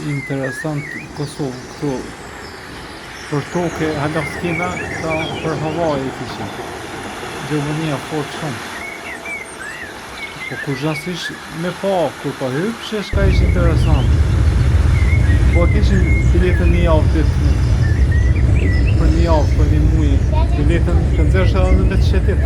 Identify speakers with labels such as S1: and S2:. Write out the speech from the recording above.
S1: interesant Kosovë këtu për toke Halaskina këta për Hawaii kishin. Gjermania fort shumë. Po kur gjasisht me pa, kur pa hyp, shka ishë interesant. Po kishin biletën një javë ditë për një javë, për një muj, biletën të nxersh edhe në vetë shtetit.